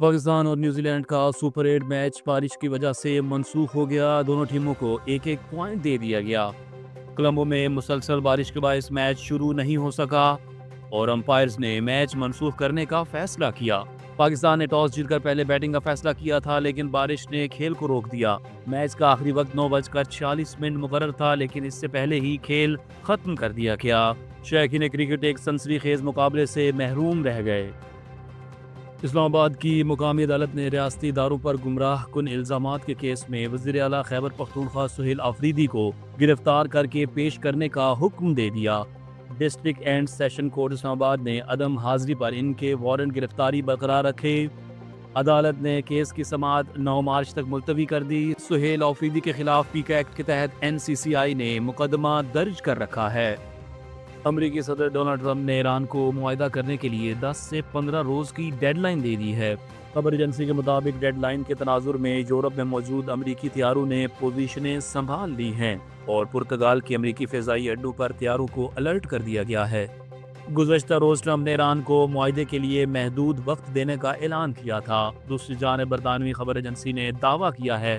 پاکستان اور New Zealand کا super 8 match بارش کی وجہ سے منسوخ ہو گیا۔ دونوں ٹیموں کو ایک ایک پوائنٹ دے دیا گیا۔ کولمبو میں مسلسل بارش کے باعث میچ شروع نہیں ہو سکا اور امپائرز نے میچ منسوخ کرنے کا فیصلہ کیا۔ پاکستان نے ٹاس جیت کر پہلے بیٹنگ کا فیصلہ کیا تھا، لیکن بارش نے کھیل کو روک دیا۔ میچ کا آخری وقت 9:46 مقرر تھا، لیکن اس سے پہلے ہی کھیل ختم کر دیا گیا۔ شائقین کرکٹ ایک سنسنی خیز مقابلے سے محروم رہ گئے۔ اسلام آباد کی مقامی عدالت نے ریاستی اداروں پر گمراہ کن الزامات کے کیس میں وزیر اعلیٰ خیبر پختونخوا سہیل آفریدی کو گرفتار کر کے پیش کرنے کا حکم دے دیا۔ ڈسٹرکٹ اینڈ سیشن کورٹ اسلام آباد نے عدم حاضری پر ان کے وارنٹ گرفتاری برقرار رکھے۔ عدالت نے کیس کی سماعت 9 مارچ تک ملتوی کر دی۔ سہیل آفریدی کے خلاف پیکا ایکٹ کے تحت NCCI نے مقدمہ درج کر رکھا ہے۔ امریکی صدر ڈونلڈ ٹرمپ نے ایران کو معاہدہ کرنے کے لیے 10 سے 15 روز کی ڈیڈ لائن دے دی ہے۔ خبر ایجنسی کے مطابق ڈیڈ لائن کے تناظر میں یورپ میں موجود امریکی طیاروں نے پوزیشنیں سنبھال لی ہیں اور پرتگال کے امریکی فضائی اڈوں پر طیاروں کو الرٹ کر دیا گیا ہے۔ گزشتہ روز ٹرمپ نے ایران کو معاہدے کے لیے محدود وقت دینے کا اعلان کیا تھا۔ دوسری جانب برطانوی خبر ایجنسی نے دعویٰ کیا ہے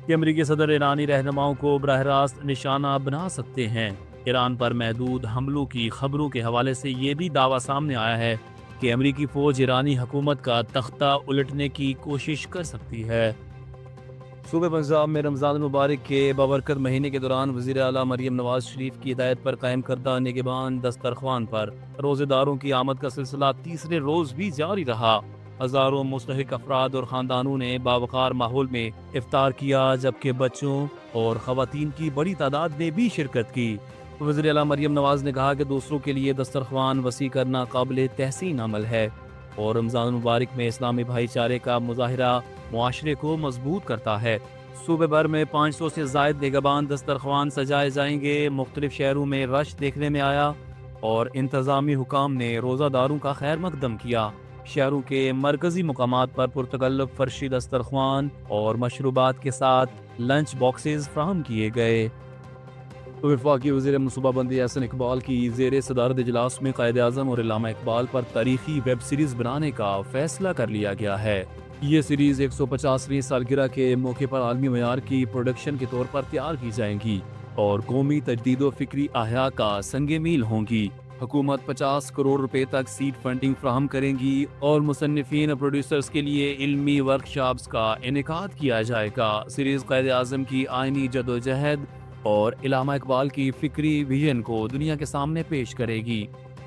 کہ امریکی صدر ایرانی رہنماؤں کو براہ راست نشانہ بنا سکتے ہیں۔ ایران پر محدود حملوں کی خبروں کے حوالے سے یہ بھی دعویٰ سامنے آیا ہے کہ امریکی فوج ایرانی حکومت کا تختہ الٹنے کی کوشش کر سکتی ہے۔ صوبہ پنجاب میں رمضان المبارک کے بابرکت مہینے کے دوران وزیر اعلیٰ مریم نواز شریف کی ہدایت پر قائم کردہ نگہبان دسترخوان پر روزے داروں کی آمد کا سلسلہ تیسرے روز بھی جاری رہا۔ ہزاروں مستحق افراد اور خاندانوں نے باوقار ماحول میں افطار کیا، جبکہ بچوں اور خواتین کی بڑی تعداد نے بھی شرکت کی۔ وزیر اعلیٰ مریم نواز نے کہا کہ دوسروں کے لیے دسترخوان وسیع کرنا قابل تحسین عمل ہے اور رمضان المبارک میں اسلامی بھائی چارے کا مظاہرہ معاشرے کو مضبوط کرتا ہے۔ صوبے بھر میں 500 سے زائد نگہبان دسترخوان سجائے جائیں گے۔ مختلف شہروں میں رش دیکھنے میں آیا اور انتظامی حکام نے روزہ داروں کا خیر مقدم کیا۔ شہروں کے مرکزی مقامات پر پرتکلف فرشی دسترخوان اور مشروبات کے ساتھ لنچ باکسز فراہم کیے گئے۔ وفاقی وزیر منصوبہ بندی احسن اقبال کی زیر صدارت اجلاس میں قائد اعظم اور علامہ اقبال پر تاریخی ویب سیریز بنانے کا فیصلہ کر لیا گیا ہے۔ یہ سیریز 150ویں سالگرہ کے موقع پر عالمی معیار کی پروڈکشن کے طور پر تیار کی جائیں گی اور قومی تجدید و فکری احیاء کا سنگ میل ہوں گی۔ حکومت 50 کروڑ روپے تک سیڈ فنڈنگ فراہم کریں گی اور مصنفین اور پروڈیوسرز کے لیے علمی ورکشاپس کا انعقاد کیا جائے گا۔ سیریز قائد اعظم کی آئینی جدوجہد اور علامہ اقبال کی فکری ویژن کو دنیا کے سامنے پیش کرے گی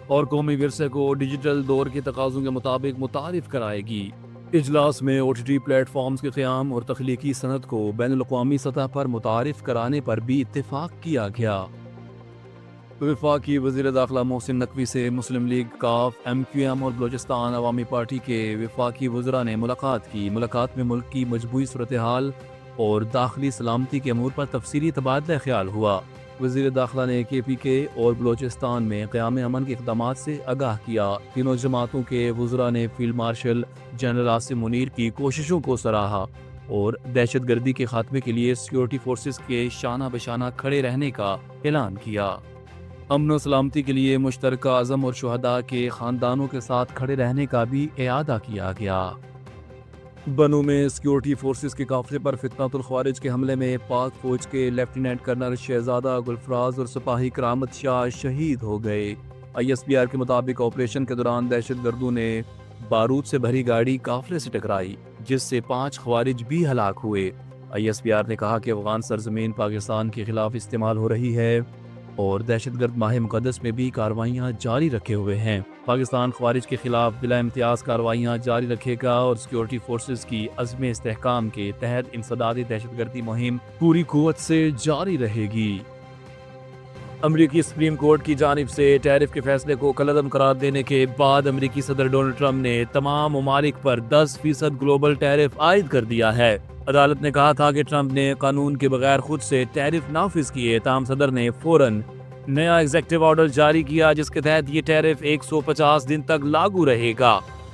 اور قومی ورثے کو ڈیجیٹل دور کے تقاضوں کے مطابق متعارف کرائے گی۔ اجلاس میں OTT پلیٹ فارمز کے قیام اور تخلیقی صنعت کو بین الاقوامی سطح پر متعارف کرانے پر بھی اتفاق کیا گیا۔ وفاقی وزیر داخلہ محسن نقوی سے مسلم لیگ کاف MQM اور بلوچستان عوامی پارٹی کے وفاقی وزراء نے ملاقات کی۔ ملاقات میں ملک کی مجموعی صورتحال اور داخلی سلامتی کے امور پر تفصیلی تبادلہ خیال ہوا۔ وزیر داخلہ نے KPK اور بلوچستان میں قیام امن کے اقدامات سے آگاہ کیا۔ تینوں جماعتوں کے وزراء نے field marshal general Asim Munir کی کوششوں کو سراہا اور دہشت گردی کے خاتمے کے لیے سیکورٹی فورسز کے شانہ بشانہ کھڑے رہنے کا اعلان کیا۔ امن و سلامتی کے لیے مشترکہ عزم اور شہداء کے خاندانوں کے ساتھ کھڑے رہنے کا بھی اعادہ کیا گیا۔ بنوں میں سیکورٹی فورسز کے قافلے پر فتنۃ الخوارج کے حملے میں پاک فوج کے لیفٹیننٹ کرنل شہزادہ گلفراز اور سپاہی کرامت شاہ شہید ہو گئے۔ ISPR کے مطابق آپریشن کے دوران دہشت گردوں نے بارود سے بھری گاڑی قافلے سے ٹکرائی، جس سے 5 خوارج بھی ہلاک ہوئے۔ ISPR نے کہا کہ افغان سرزمین پاکستان کے خلاف استعمال ہو رہی ہے اور دہشت گرد ماہ مقدس میں بھی کارروائیاں جاری رکھے ہوئے ہیں۔ پاکستان خوارج کے خلاف بلا امتیاز کارروائیاں جاری رکھے گا اور سیکورٹی فورسز کی عزم استحکام کے تحت انسدادی دہشت گردی مہم پوری قوت سے جاری رہے گی۔ امریکی سپریم کورٹ کی جانب سے ٹیرف کے فیصلے کو کالعدم قرار دینے کے بعد امریکی صدر ڈونلڈ ٹرمپ نے تمام ممالک پر 10% گلوبل ٹیرف عائد کر دیا ہے۔ عدالت نے کہا تھا کہ ٹرمپ نے قانون کے بغیر خود سے ٹیرف نافذ کیے، تاہم صدر نے فوراً نیا ایگزیکٹو آرڈر جاری کیا جس کے تحت یہ ٹیرف 150 دن تک لاگو رہے گا۔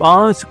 5